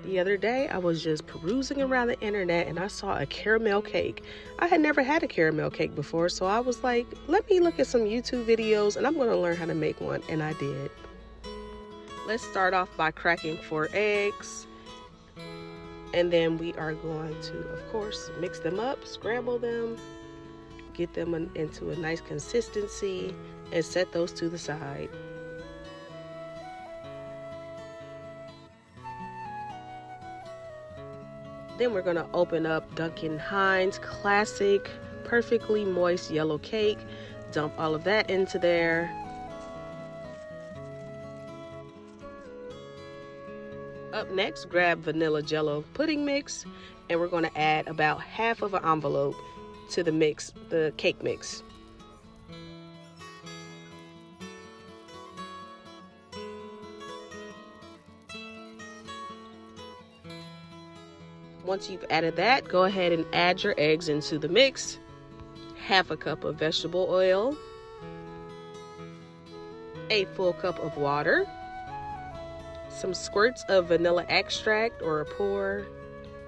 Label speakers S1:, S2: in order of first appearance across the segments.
S1: The other day, I was just perusing around the internet and I saw a caramel cake. I had never had a caramel cake before, so I was like, let me look at some YouTube videos and I'm going to learn how to make one, and I did. Let's start off by cracking 4 eggs. And then we are going to, of course, mix them up, scramble them, get them into a nice consistency, and set those to the side. Then we're going to open up Duncan Hines classic, perfectly moist yellow cake. Dump all of that into there. Up next, grab vanilla jello pudding mix, and we're going to add about half of an envelope to the mix, the cake mix. Once you've added that, go ahead and add your eggs into the mix. Half a cup of vegetable oil, a full cup of water, some squirts of vanilla extract or a pour,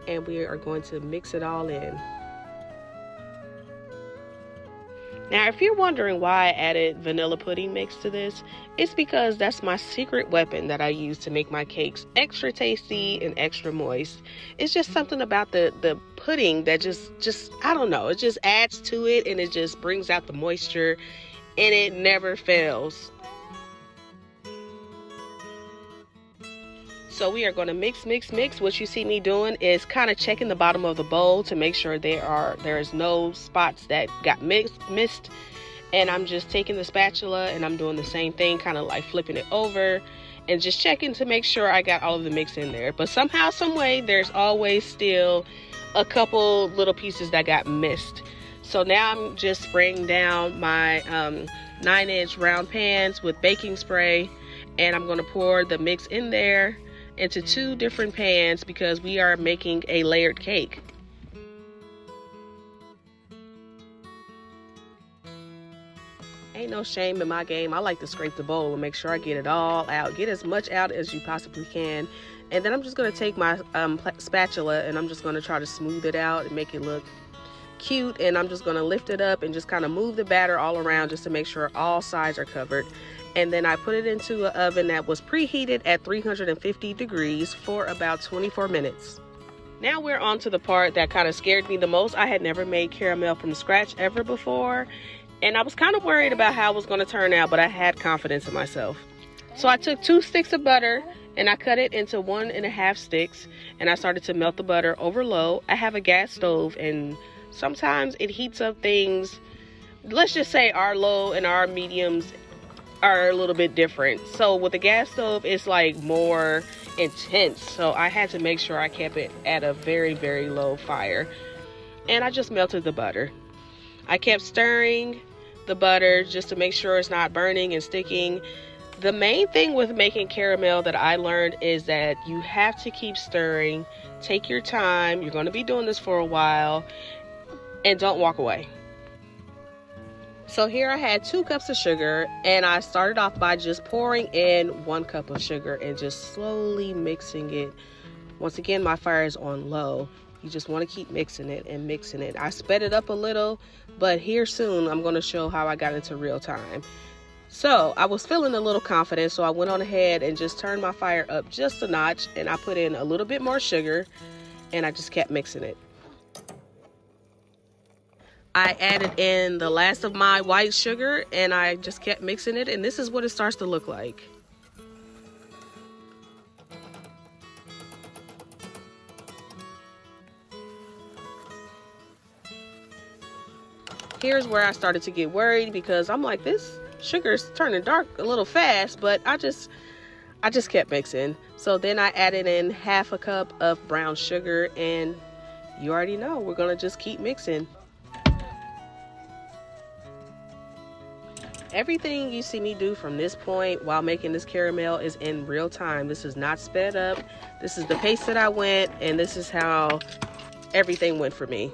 S1: and we are going to mix it all in. Now, if you're wondering why I added vanilla pudding mix to this, it's because that's my secret weapon that I use to make my cakes extra tasty and extra moist. It's just something about the pudding that just I don't know, it just adds to it, and it just brings out the moisture, and it never fails. So we are going to mix. What you see me doing is kind of checking the bottom of the bowl to make sure there is no spots that got missed. And I'm just taking the spatula and I'm doing the same thing, kind of like flipping it over and just checking to make sure I got all of the mix in there. But somehow, some way, there's always still a couple little pieces that got missed. So now I'm just spraying down my 9-inch round pans with baking spray, and I'm going to pour the mix in there into 2 different pans because we are making a layered cake. Ain't no shame in my game. I like to scrape the bowl and make sure I get it all out. Get as much out as you possibly can. And then I'm just going to take my spatula and I'm just going to try to smooth it out and make it look cute. And I'm just going to lift it up and just kind of move the batter all around just to make sure all sides are covered. And then I put it into an oven that was preheated at 350 degrees for about 24 minutes. Now we're on to the part that kind of scared me the most. I had never made caramel from scratch ever before, and I was kind of worried about how it was going to turn out, but I had confidence in myself. So I took 2 sticks of butter and I cut it into 1.5 sticks, and I started to melt the butter over low. I have a gas stove, and sometimes it heats up things. Let's just say our low and our mediums are a little bit different. So with the gas stove, it's like more intense. So I had to make sure I kept it at a very, very low fire. And I just melted the butter. I kept stirring the butter just to make sure it's not burning and sticking. The main thing with making caramel that I learned is that you have to keep stirring. Take your time. You're going to be doing this for a while, and don't walk away. So here I had 2 cups of sugar, and I started off by just pouring in 1 cup of sugar and just slowly mixing it. Once again, my fire is on low. You just want to keep mixing it and mixing it. I sped it up a little, but here soon I'm going to show how I got into real time. So I was feeling a little confident, so I went on ahead and just turned my fire up just a notch, and I put in a little bit more sugar, and I just kept mixing it. I added in the last of my white sugar, and I just kept mixing it, and this is what it starts to look like. Here's where I started to get worried because I'm like, this sugar is turning dark a little fast, but I just kept mixing. So then I added in half a cup of brown sugar, and you already know we're gonna just keep mixing. Everything you see me do from this point while making this caramel is in real time. This is not sped up. This is the pace that I went, and this is how everything went for me.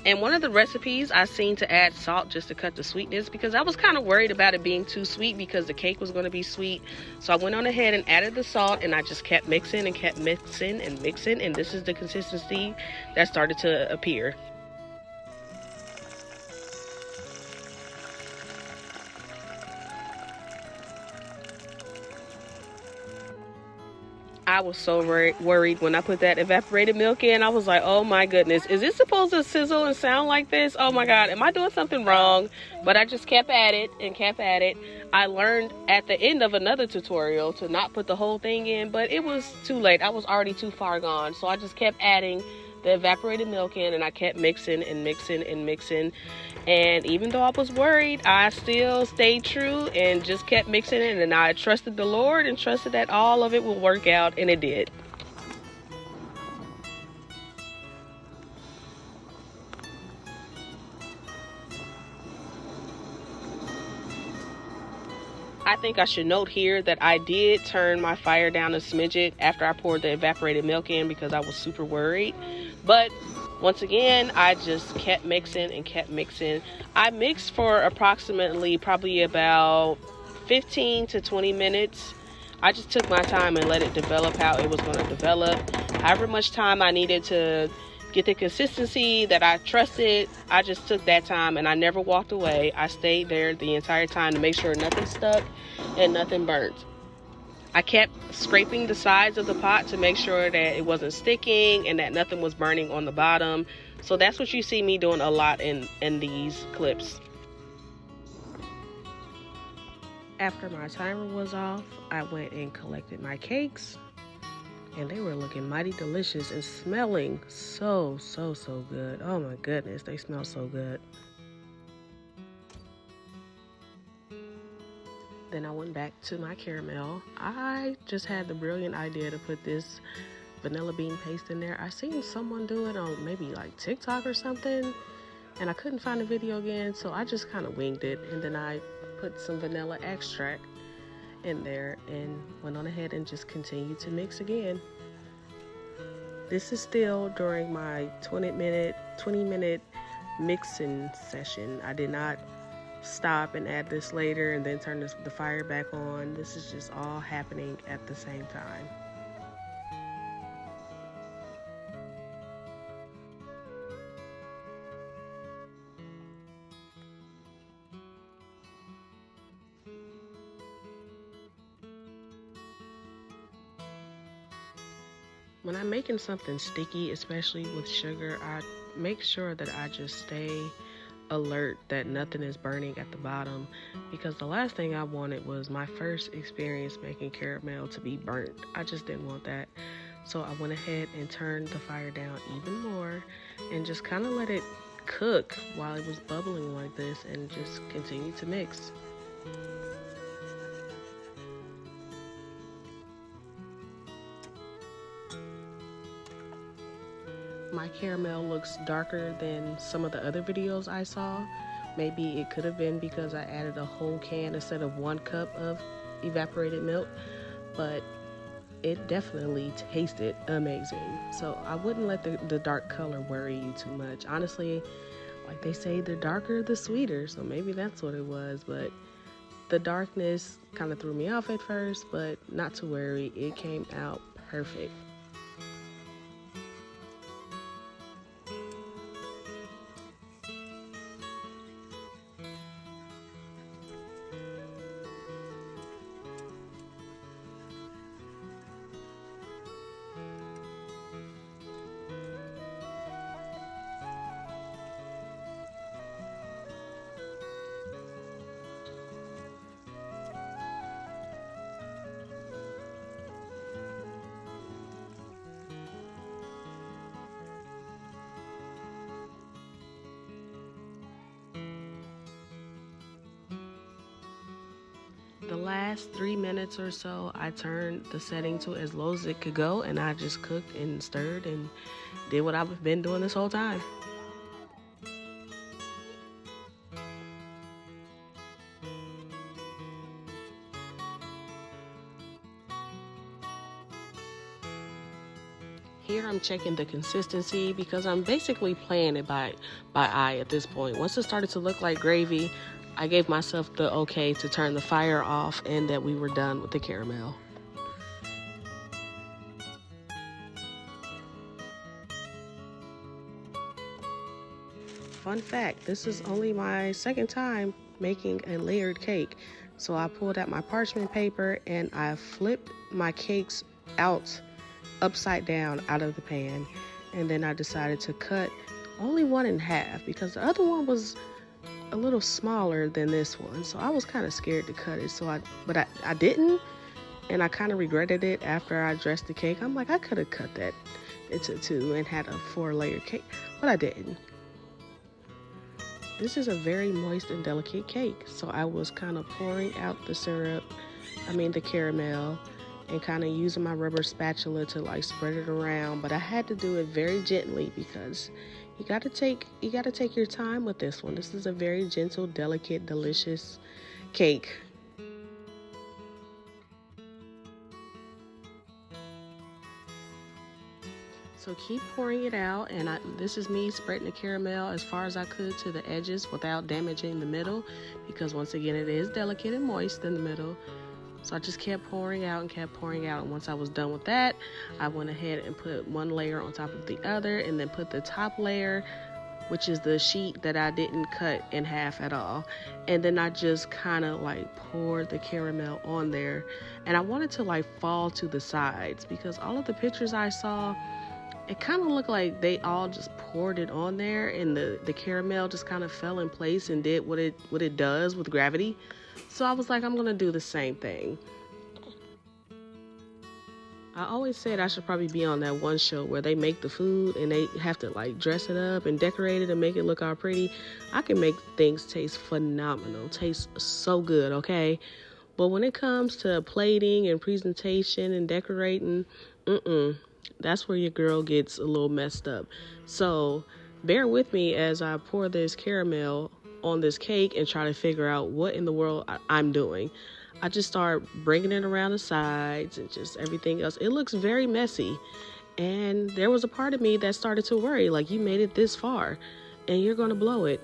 S1: And one of the recipes I seen to add salt just to cut the sweetness, because I was kind of worried about it being too sweet because the cake was going to be sweet. So I went on ahead and added the salt, and I just kept mixing and kept mixing and mixing, and this is the consistency that started to appear. I was so worried when I put that evaporated milk in. I was like, oh my goodness, is this supposed to sizzle and sound like this? Oh my God, am I doing something wrong? But I just kept at it and kept at it. I learned at the end of another tutorial to not put the whole thing in, but it was too late. I was already too far gone. So I just kept adding the evaporated milk in, and I kept mixing and mixing and mixing. And even though I was worried, I still stayed true and just kept mixing it, and I trusted the Lord and trusted that all of it will work out, and it did. I think I should note here that I did turn my fire down a smidget after I poured the evaporated milk in because I was super worried. But once again, I just kept mixing and kept mixing. I mixed for approximately probably about 15 to 20 minutes. I just took my time and let it develop how it was going to develop. However much time I needed to get the consistency that I trusted, I just took that time, and I never walked away. I stayed there the entire time to make sure nothing stuck and nothing burnt. I kept scraping the sides of the pot to make sure that it wasn't sticking and that nothing was burning on the bottom. So that's what you see me doing a lot in these clips. After my timer was off, I went and collected my cakes, and they were looking mighty delicious and smelling so good. Oh my goodness, they smell so good. Then I went back to my caramel. I just had the brilliant idea to put this vanilla bean paste in there. I seen someone do it on maybe like TikTok or something, and I couldn't find the video again, so I just kind of winged it, and then I put some vanilla extract in there and went on ahead and just continued to mix again. This is still during my 20 minute mixing session. I did not stop and add this later and then turn the fire back on. This is just all happening at the same time. When I'm making something sticky, especially with sugar, I make sure that I just stay alert that nothing is burning at the bottom, because the last thing I wanted was my first experience making caramel to be burnt. I just didn't want that. So I went ahead and turned the fire down even more and just kind of let it cook while it was bubbling like this and just continue to mix. My caramel looks darker than some of the other videos I saw. Maybe it could have been because I added a whole can instead of 1 cup of evaporated milk, but it definitely tasted amazing. So I wouldn't let the dark color worry you too much. Honestly, like they say, the darker the sweeter, so maybe that's what it was, but the darkness kind of threw me off at first, but not to worry, it came out perfect. The last 3 minutes or so, I turned the setting to as low as it could go, and I just cooked and stirred and did what I've been doing this whole time. Here I'm checking the consistency because I'm basically playing it by eye at this point. Once it started to look like gravy, I gave myself the okay to turn the fire off and that we were done with the caramel. Fun fact, this is only my second time making a layered cake. So I pulled out my parchment paper and I flipped my cakes out upside down out of the pan, and then I decided to cut only one in half because the other one was a little smaller than this one, so I was kind of scared to cut it. But I didn't, and I kind of regretted it after I dressed the cake. I'm like, I could have cut that into two and had a 4-layer cake, but I didn't. This is a very moist and delicate cake, so I was kind of pouring out the caramel, and kind of using my rubber spatula to like spread it around. But I had to do it very gently because you gotta take your time with this one. This is a very gentle, delicate, delicious cake. So keep pouring it out, and this is me spreading the caramel as far as I could to the edges without damaging the middle, because once again it is delicate and moist in the middle. So I just kept pouring out and kept pouring out, and once I was done with that, I went ahead and put one layer on top of the other, and then put the top layer, which is the sheet that I didn't cut in half at all, and then I just kind of like poured the caramel on there, and I wanted to like fall to the sides because all of the pictures I saw, it kind of looked like they all just poured it on there, and the caramel just kind of fell in place and did what it does with gravity. So I was like, I'm gonna do the same thing. I always said I should probably be on that one show where they make the food and they have to like dress it up and decorate it and make it look all pretty. I can make things taste phenomenal, taste so good, okay? But when it comes to plating and presentation and decorating, that's where your girl gets a little messed up. So bear with me as I pour this caramel on this cake and try to figure out what in the world I'm doing. I just start bringing it around the sides and just everything else. It looks very messy, and there was a part of me that started to worry, like, you made it this far and you're gonna blow it.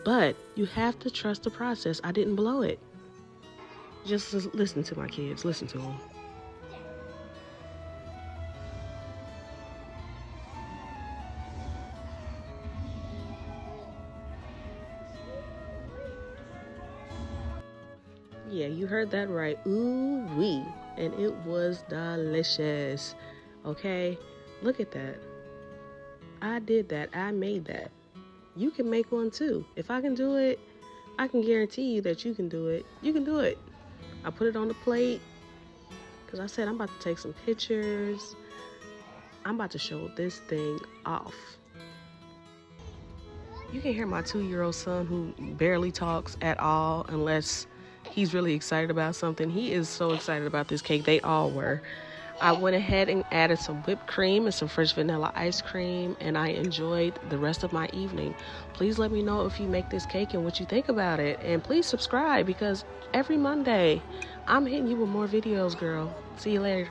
S1: But you have to trust the process. I didn't blow it. Just listen to my kids, listen to them. Yeah, you heard that right. Ooh wee. And it was delicious. Okay? Look at that. I did that. I made that. You can make one too. If I can do it, I can guarantee you that you can do it. You can do it. I put it on the plate because I said I'm about to take some pictures. I'm about to show this thing off. You can hear my 2-year-old son, who barely talks at all unless he's really excited about something. He is so excited about this cake. They all were. I went ahead and added some whipped cream and some fresh vanilla ice cream, and I enjoyed the rest of my evening. Please let me know if you make this cake and what you think about it. And please subscribe, because every Monday I'm hitting you with more videos, girl. See you later.